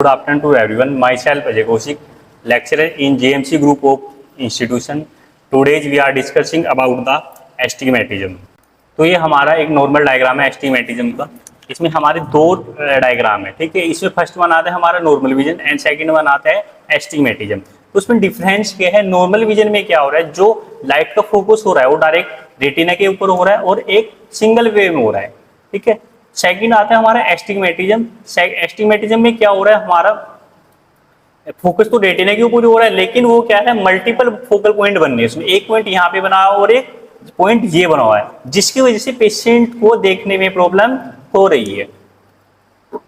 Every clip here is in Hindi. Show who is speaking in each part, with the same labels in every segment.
Speaker 1: Good afternoon to everyone. Myself Ajay Kaushik, lecturer in JMC Group of Institution. Today we are discussing about the astigmatism. तो ये हमारा एक नॉर्मल डायग्राम है एस्टिग्मेटिज्म का। इसमें हमारे दो डायग्राम है, ठीक है। इसमें फर्स्ट वन आता है हमारा normal vision and second one आता है एस्टिग्मेटिज्म। तो उसमें डिफरेंस क्या है? नॉर्मल विजन में क्या हो रहा है, जो लाइट का फोकस हो रहा है वो डायरेक्ट रेटिना के ऊपर हो रहा है और एक सिंगल वे में हो रहा है, ठीक है। सेकंड आता है हमारा एस्टिग्मेटिज्म। एस्टिग्मेटिज्म में क्या हो रहा है, हमारा फोकस तो रेटिना के ऊपर हो रहा है, लेकिन वो क्या है, मल्टीपल फोकल पॉइंट बन रहे हैं। उसमें एक पॉइंट यहाँ पे बना हुआ और एक पॉइंट ये बना हुआ है, जिसकी वजह से पेशेंट को देखने में प्रॉब्लम हो रही है। अब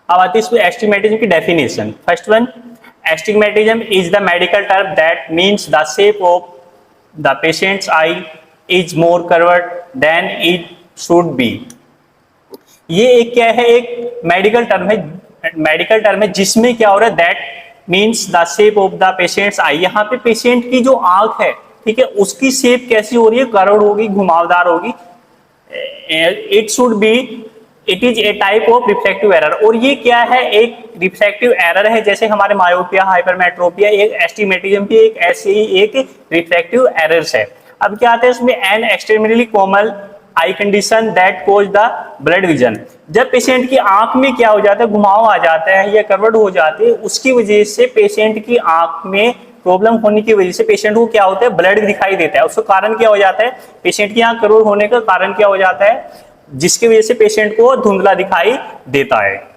Speaker 1: आती है इसमें एस्टिग्मेटिज्म की definition. First one, astigmatism is the medical term that means the shape of the patient's eye is more curved than it should be. ये एक क्या है, एक मेडिकल टर्म है जिसमें क्या हो रहा है, that means the shape of the patient's eye. यहाँ पे पेशेंट की जो आंख है, ठीक है, उसकी शेप कैसी हो रही है, कर्व्ड होगी, घुमावदार होगी। It should B, it is a type of refractive error. और ये क्या है, एक रिफ्रैक्टिव एरर है, जैसे हमारे मायोपिया, हाइपरमेट्रोपिया, एक एस्टिग्मेटिज्म की एक ऐसी ही एक रिफ्रैक्टिव एरर्स है। अब क्या आता है इसमें, an extremely common eye condition that cause the blurred vision. जब पेशेंट की आंख में क्या हो जाता है, घुमाव आ जाता है या कर्व्ड हो जाती है, उसकी वजह से पेशेंट की आंख में प्रॉब्लम होने की वजह से पेशेंट को क्या होता है, ब्लड दिखाई देता है। उसका कारण क्या हो जाता है, पेशेंट की आंख कर्व्ड होने का कारण क्या हो जाता है, जिसकी वजह से पेशेंट को धुंधला दिखाई देता है।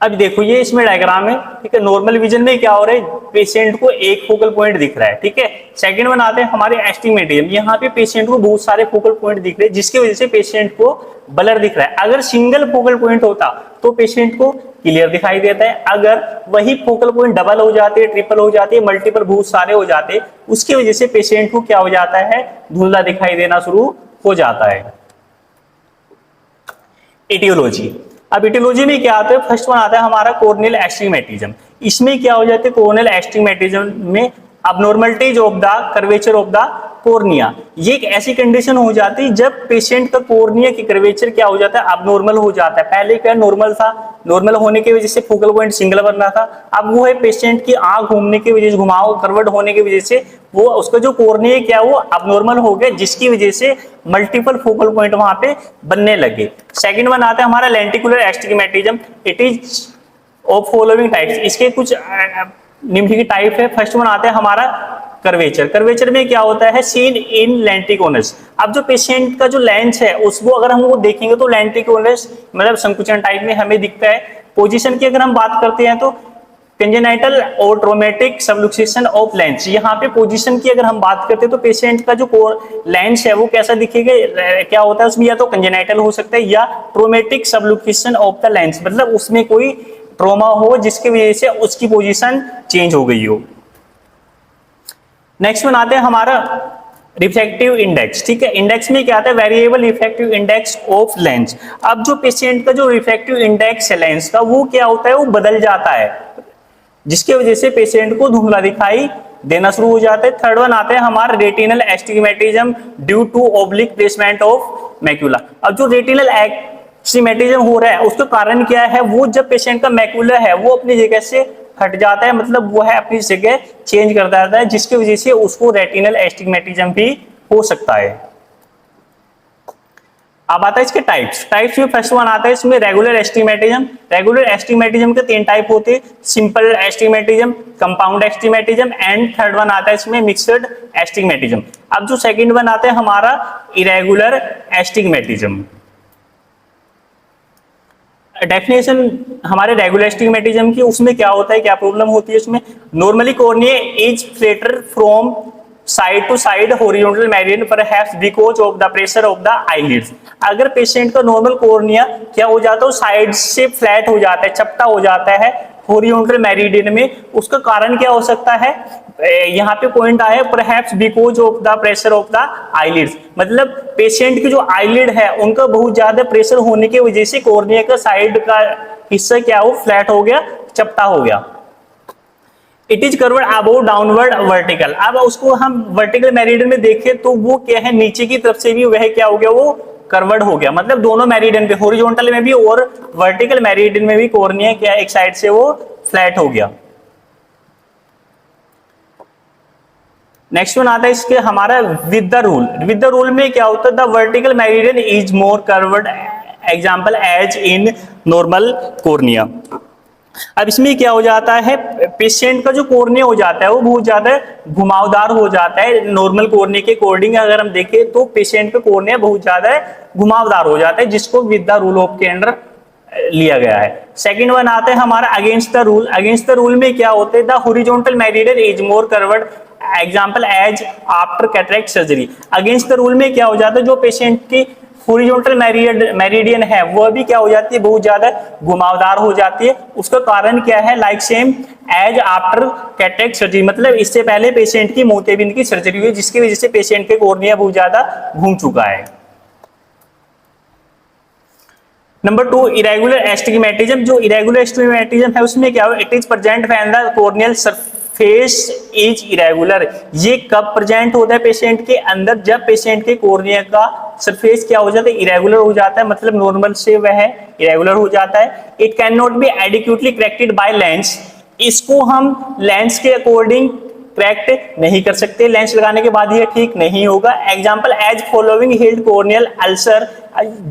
Speaker 1: अब देखो ये इसमें डायग्राम है, ठीक है। नॉर्मल विजन में क्या हो रहा है, पेशेंट को एक फोकल पॉइंट दिख रहा है, ठीक है। सेकंड वन आते हैं हमारे एस्टिग्मेटिज्म। यहाँ पे पेशेंट को बहुत सारे फोकल पॉइंट दिख रहे हैं, जिसकी वजह से पेशेंट को ब्लर दिख रहा है। अगर सिंगल फोकल पॉइंट होता तो पेशेंट को क्लियर दिखाई देता है। अगर वही फोकल पॉइंट डबल हो जाते, ट्रिपल हो जाते, मल्टीपल बहुत सारे हो जाते, उसकी वजह से पेशेंट को क्या हो जाता है, धुंधला दिखाई देना शुरू हो जाता है। एटियोलॉजी। अब एटियोलॉजी में क्या आता है, फर्स्ट वन आता है हमारा कॉर्नियल एस्टिग्मेटिज्म। इसमें क्या हो जाता है, कॉर्नियल एस्टिग्मेटिज्म में abnormalities of the curvature of the cornea. ये एक ऐसी कंडीशन हो जाती है जब पेशेंट का कॉर्निया की कर्वेचर क्या हो जाता है, अबनॉर्मल हो जाता है। पहले क्या नॉर्मल था, नॉर्मल होने की वजह से फोकल पॉइंट सिंगल बन रहा था। अब वो है पेशेंट की आंख घूमने की वजह से, घुमाव कर्व्ड होने की वजह से वो उसका जो कॉर्निया क्या वो अबनॉर्मल हो गया, जिसकी वजह से मल्टीपल फोकल पॉइंट वहां पे बनने लगे। सेकंड वन आता है हमारा lenticular astigmatism. It is of following types. इसके कुछ निम्नलिखित टाइप है। फर्स्ट वन आता है हमारा कर्वेचर। कर्वेचर में क्या होता है, सीन इन लेंटिकोनस। अब जो पेशेंट का जो लेंस है उसको अगर हम वो देखेंगे तो लेंटिकोनस मतलब संकुचन टाइप में हमें दिखता है। पोजीशन की अगर हम बात करते हैं तो कंजेनाइटल और ट्रोमेटिक सबलुक्सेशन ऑफ लेंस। यहाँ पे पोजीशन की अगर हम बात करते हैं तो पेशेंट का जो लेंस है वो कैसा दिखेगा, क्या होता है उसमें, या तो कंजेनाइटल हो सकता है या ट्रोमेटिक सबलुक्सेशन ऑफ द लेंस, मतलब उसमें कोई ट्रोमा हो जिसकी वजह से उसकी पोजीशन चेंज हो गई हो। नेक्स्ट वन आते हैं हमारा रिफ्रैक्टिव इंडेक्स, ठीक है। इंडेक्स में क्या आता है, variable refractive index of lens. अब जो पेशेंट का जो रिफ्रैक्टिव इंडेक्स है लेंस का, वो क्या होता है, वो बदल जाता है, जिसकी वजह से पेशेंट को धुंधला दिखाई देना शुरू हो जाता है। थर्ड वन आता है हमारा retinal astigmatism due to oblique placement of macula. अब जो रेटिनल एस्टिग्मेटिज्म हो रहा है उसका कारण क्या है, वो जब पेशेंट का मैक्यूला है वो अपनी जगह से हट जाता है, मतलब वो है अपनी जगह चेंज कर देता है, जिसकी वजह से उसको रेटिनल एस्टिग्मेटिज्म भी हो सकता है। अब आता है इसके टाइप्स में फर्स्ट वन आता है इसमें रेगुलर एस्टिग्मेटिज्म। रेगुलर एस्टिग्मेटिज्म के तीन टाइप होते हैं, simple astigmatism, compound astigmatism and third one आता है इसमें मिक्सड एस्टिग्मेटिज्म। अब जो सेकंड वन आता है हमारा इरेगुलर एस्टिग्मेटिज्म। डेफिनेशन हमारे रेगुलर एस्टिग्मेटिज्म की, उसमें क्या होता है, क्या प्रॉब्लम होती है उसमें, normally cornea is flatter from side to side horizontal meridian perhaps because of the pressure of the eyelids. अगर पेशेंट का नॉर्मल कॉर्निया क्या हो जाता है, साइड से फ्लैट हो जाता है, चपटा हो जाता है हॉरिजॉन्टल मेरिडियन में, उसका कारण क्या हो सकता है, यहाँ पे पॉइंट आया perhaps because of the pressure of the eyelids, मतलब पेशेंट की जो आईलिड है उनका बहुत ज्यादा प्रेशर होने की वजह से कॉर्निया का साइड का हिस्सा क्या हो, फ्लैट हो गया, चपटा हो गया। It is curved above downward vertical. अब उसको हम वर्टिकल मेरिडियन में देखें तो वो क्या है, नीचे की तरफ से भी वह क्या हो गया, वो कर्वड हो गया, मतलब दोनों मेरिडियन पे, हॉरिजॉन्टल में भी और वर्टिकल मेरिडियन में भी कॉर्निया क्या एक साइड से वो फ्लैट हो गया। नेक्स्ट वन आता है इसके हमारा with the rule. With the rule में क्या होता है, the vertical meridian is more curved example as in normal cornea. अब इसमें क्या हो जाता है, पेशेंट का जो कॉर्निया हो जाता है वो बहुत ज्यादा घुमावदार हो जाता है। नॉर्मल कॉर्निया के अकॉर्डिंग अगर हम देखें तो पेशेंट का कॉर्निया बहुत ज्यादा घुमावदार हो जाता है, जिसको विद द रूल ऑफ के अंडर लिया गया है। सेकंड वन आता है हमारा against the rule. Against the rule में क्या होता है, the horizontal meridian is more curved example as after cataract surgery. Against the rule में क्या हो जाता है, जो पेशेंट की हॉरिजॉन्टल मेरिडियन है वह भी क्या हो जाती है, बहुत ज्यादा घुमावदार हो जाती है। उसका कारण क्या है, like same as after cataract surgery, मतलब इससे पहले पेशेंट की मोतियाबिंद की सर्जरी हुई जिसकी वजह से पेशेंट के कॉर्निया बहुत ज्यादा घूम चुका है। Number 2 irregular astigmatism. जो इरेगुलर एस्टिग्मेटिज्म है उसमें क्या हो, it is present when the corneal surface is irregular. ये कब प्रेजेंट होता है पेशेंट के अंदर, जब पेशेंट के कॉर्निया का सरफेस क्या हो जाता है, इरेगुलर हो जाता है, मतलब नॉर्मल से वह इरेगुलर हो जाता है। It can not be adequately corrected by lens. इसको हम लेंस के अकॉर्डिंग करेक्ट नहीं कर सकते, लेंस लगाने के बाद ये ठीक नहीं होगा। Example as following healed corneal ulcer,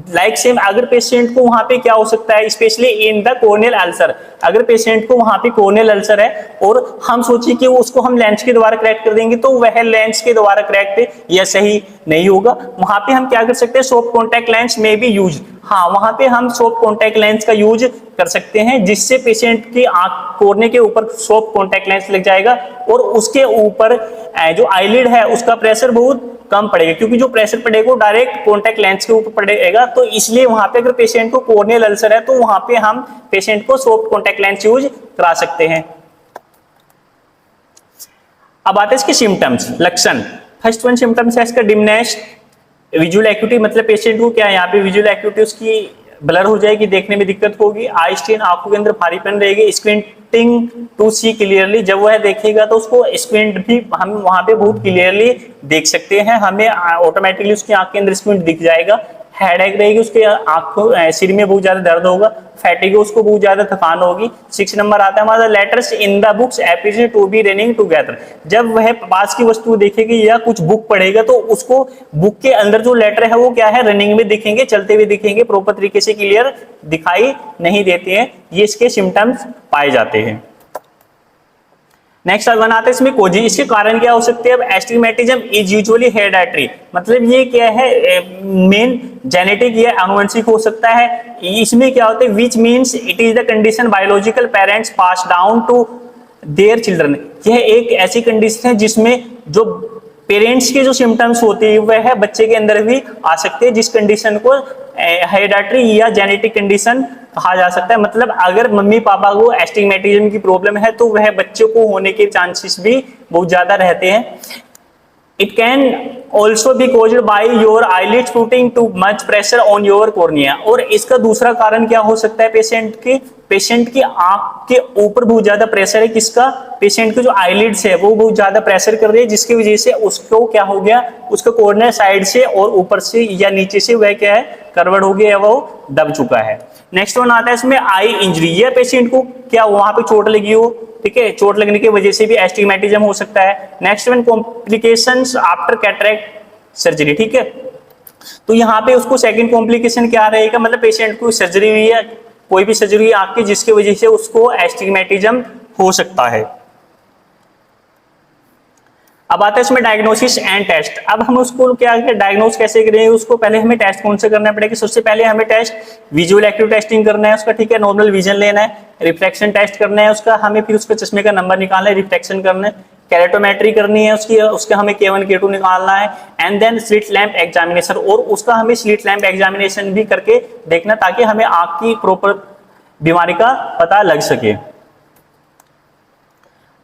Speaker 1: like same अगर पेशेंट को वहां पे क्या हो सकता है, specially in the corneal ulcer, अगर पेशेंट को वहां पे कॉर्नियल अल्सर है और हम सोचिए कि उसको हम लेंस के द्वारा करेक्ट कर देंगे तो वह लेंस के द्वारा करेक्ट या सही नहीं होगा। वहां पे हम क्या कर सकते हैं, सॉफ्ट कॉन्टैक्ट लेंस में भी यूज, हाँ वहां पे हम सॉफ्ट कॉन्टैक्ट लेंस का यूज कर सकते हैं, जिससे पेशेंट की आंख कोर्निया के ऊपर सॉफ्ट कॉन्टैक्ट लेंस लग जाएगा और उसके ऊपर जो आईलिड है उसका प्रेशर बहुत कम पड़ेगा, क्योंकि जो प्रेशर पड़ेगा वो डायरेक्ट कॉन्टैक्ट लेंस के ऊपर पड़ेगा। तो इसलिए वहां पे अगर पेशेंट को कॉर्नियल अल्सर है तो वहां पे हम पेशेंट को सॉफ्ट कॉन्टैक्ट लेंस यूज करा सकते हैं। अब आते हैं इसके सिम्टम्स, लक्षण। फर्स्ट वन सिम्टम्स है इसका डिमनेस विजुअल एक्यूटी, मतलब पेशेंट को क्या है यहाँ पे विजुअल एक्यूटी उसकी ब्लर हो जाएगी, देखने में दिक्कत होगी। आई स्ट्रेन, आंखों के अंदर भारीपन रहेगी। स्क्विंटिंग टू सी क्लियरली, जब वह देखेगा तो उसको स्क्विंट भी हम वहां पे बहुत क्लियरली देख सकते हैं, हमें ऑटोमेटिकली उसकी आंख के अंदर स्क्विंट दिख जाएगा। हेडेक रहेगी, उसके आंखों सिर में बहुत ज्यादा दर्द होगा। फैटिग, उसको बहुत ज्यादा थकान होगी। 6 नंबर आता है हमारा letters in the books appear to be running together, जब वह पास की वस्तु देखेगी या कुछ बुक पढ़ेगा तो उसको बुक के अंदर जो लेटर है वो क्या है, रनिंग में दिखेंगे, चलते हुए दिखेंगे, प्रॉपर तरीके से क्लियर दिखाई नहीं देते हैं। ये इसके सिम्टम्स पाए जाते हैं। नेक्स्ट वन आता है इसमें कोजी, इसके कारण क्या हो सकते हैं। अब एस्टिग्मेटिज्म इज यूजुअली हेरेडिटरी, मतलब ये क्या है, मेन जेनेटिक या आनुवंशिक हो सकता है। इसमें क्या होता है, which means it is the condition biological parents pass down to their children. यह एक ऐसी कंडीशन है जिसमें जो पेरेंट्स के जो सिम्टम्स होते हैं वह बच्चे के अंदर भी आ सकते हैं, जिस कंडीशन को हेरेडिटरी या जेनेटिक कंडीशन कहा जा सकता है। मतलब अगर मम्मी पापा को एस्टिग्मेटिज्म की प्रॉब्लम है तो वह बच्चे को होने के चांसेस भी बहुत ज्यादा रहते हैं। It can also be caused by your eyelids putting too much pressure on your cornea, और इसका दूसरा कारण क्या हो सकता है, पेशेंट की आंख के ऊपर बहुत ज्यादा प्रेशर है। किसका, पेशेंट की जो आईलिड्स है वो बहुत ज्यादा प्रेशर कर रही है, जिसकी वजह से उसको क्या हो गया, उसका कॉर्निया साइड से और ऊपर से या नीचे से वह क्या है, कर्वड हो गया, वो दब चुका है। नेक्स्ट वन आता है इसमें आई इंजरी, यह पेशेंट को क्या वहां पे चोट लगी हो, ठीक है, चोट लगने की वजह से भी एस्टिग्मेटिज्म हो सकता है। Next one complications after cataract surgery, ठीक है, तो यहाँ पे उसको सेकंड कॉम्प्लिकेशन क्या रहेगा, मतलब पेशेंट को सर्जरी हुई है, कोई भी सर्जरी हुई आंख की, जिसकी वजह से उसको एस्टिग्मेटिज्म हो सकता है। अब आता है इसमें डायग्नोसिस एंड टेस्ट। अब हम उसको क्या डायग्नोस कैसे करेंगे, उसको पहले हमें टेस्ट कौन से करना पड़ेगा। सबसे पहले हमें टेस्ट विजुअल एक्टिव टेस्टिंग करना है उसका, ठीक है, नॉर्मल विजन लेना है, रिफ्रैक्शन टेस्ट करना है उसका, हमें फिर उसका चश्मे का नंबर निकालना है, रिफ्रैक्शन करना है, कैरेटोमेट्री करनी है उसकी, उसका हमें K1 K2 निकालना है, and then slit lamp examination, और उसका हमें स्लिट लैंप एग्जामिनेशन भी करके देखना ताकि हमें आंख की प्रॉपर बीमारी का पता लग सके।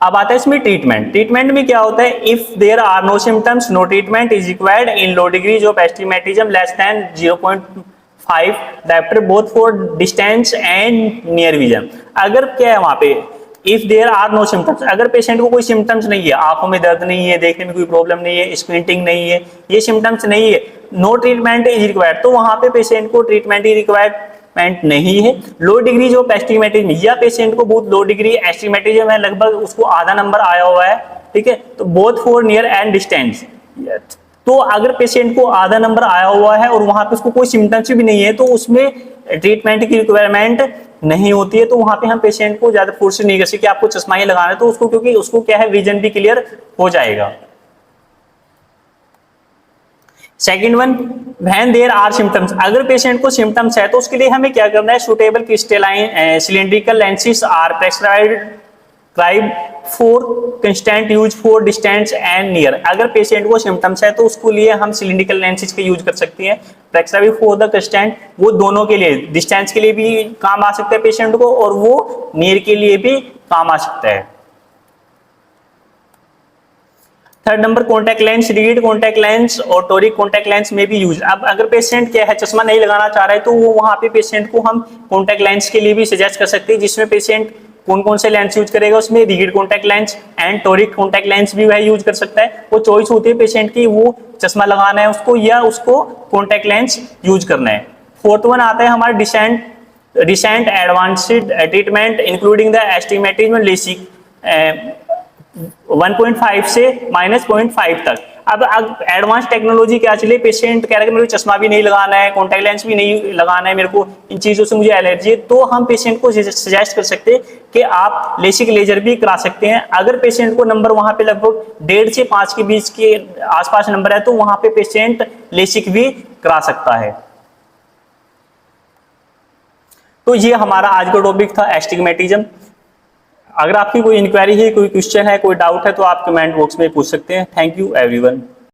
Speaker 1: अब आता है इसमें ट्रीटमेंट। ट्रीटमेंट में क्या होता है, if there are no symptoms no treatment is required in low degrees of astigmatism less than 0.5 diopter both for distance and near vision. अगर क्या है वहां पे if there are no symptoms, अगर पेशेंट को कोई सिम्टम्स नहीं है, आंखों में दर्द नहीं है, देखने में कोई प्रॉब्लम नहीं है, स्क्विंटिंग नहीं है, ये सिम्टम्स नहीं है, नो ट्रीटमेंट इज रिक्वायर्ड, तो वहां पे पेशेंट को ट्रीटमेंट ही रिक्वायरमेंट नहीं है। लो डिग्री जो एस्टिग्मेटिज्म, या पेशेंट को बहुत लो डिग्री एस्टिग्मेटिज्म है, लगभग उसको आधा नंबर आया हुआ है, ठीक है, तो both for near and distance, तो अगर पेशेंट को आधा नंबर आया हुआ है और वहां पे उसको कोई सिम्टम्स भी नहीं है, तो उसमें ट्रीटमेंट की रिक्वायरमेंट नहीं होती है, तो वहां पे हम पेशेंट को ज्यादा फोर्स नहीं कर सकते कि आपको चश्मा ही लगाना है, तो उसको, क्योंकि उसको क्या है, विजन भी क्लियर हो जाएगा। Second one, when there are symptoms, अगर पेशेंट को सिम्टम्स है तो उसके लिए हमें क्या करना है, suitable crystalline cylindrical lenses are prescribe for constant use for distance and near, अगर पेशेंट को सिम्टम्स है तो उसको लिए हम सिलिंड्रिकल लेंसेज का यूज कर सकते हैं, प्रेस्क्राइब फॉर द कंस्टेंट, वो दोनों के लिए, डिस्टेंस के लिए भी काम आ सकता है पेशेंट को और वो नियर के लिए भी काम आ सकता है। Third number, contact lens, read contact lens और टोरिक कॉन्टैक्ट लेंस में भी यूज, अब अगर पेशेंट क्या है, चश्मा नहीं लगाना चाह रहा है, तो वो वहां पे पेशेंट को हम कॉन्टैक्ट लेंस के लिए भी सजेस्ट कर सकते हैं, जिसमें पेशेंट कौन कौन से लेंस यूज करेगा, उसमें read contact lens and toric contact lens भी वह यूज कर सकता है, वो चॉइस होती है पेशेंट की, वो चश्मा लगाना है उसको या उसको कॉन्टैक्ट लेंस यूज करना है। फोर्थ वन आता है हमारा recent advanced treatment including the astigmatism LASIK 1.5 से -0.5 तक। अब एडवांस टेक्नोलॉजी क्या चली, पेशेंट कह रहा है कि मेरे को चश्मा भी नहीं लगाना है, कॉन्टैक्ट लेंस भी नहीं लगाना है, मेरे को इन चीज़ों से मुझे एलर्जी है, तो हम पेशेंट को सजेस्ट कर सकते हैं कि आप लेसिक लेजर भी करा सकते हैं। अगर पेशेंट को नंबर वहां पे लगभग 1.5 से 5 के बीच के आसपास नंबर है, तो वहां पे पेशेंट लेसिक भी करा सकता है। तो ये हमारा आज का टॉपिक था एस्टिग्मेटिज्म। अगर आपकी कोई इंक्वायरी है, कोई क्वेश्चन है, कोई डाउट है, तो आप कमेंट बॉक्स में पूछ सकते हैं। Thank you everyone.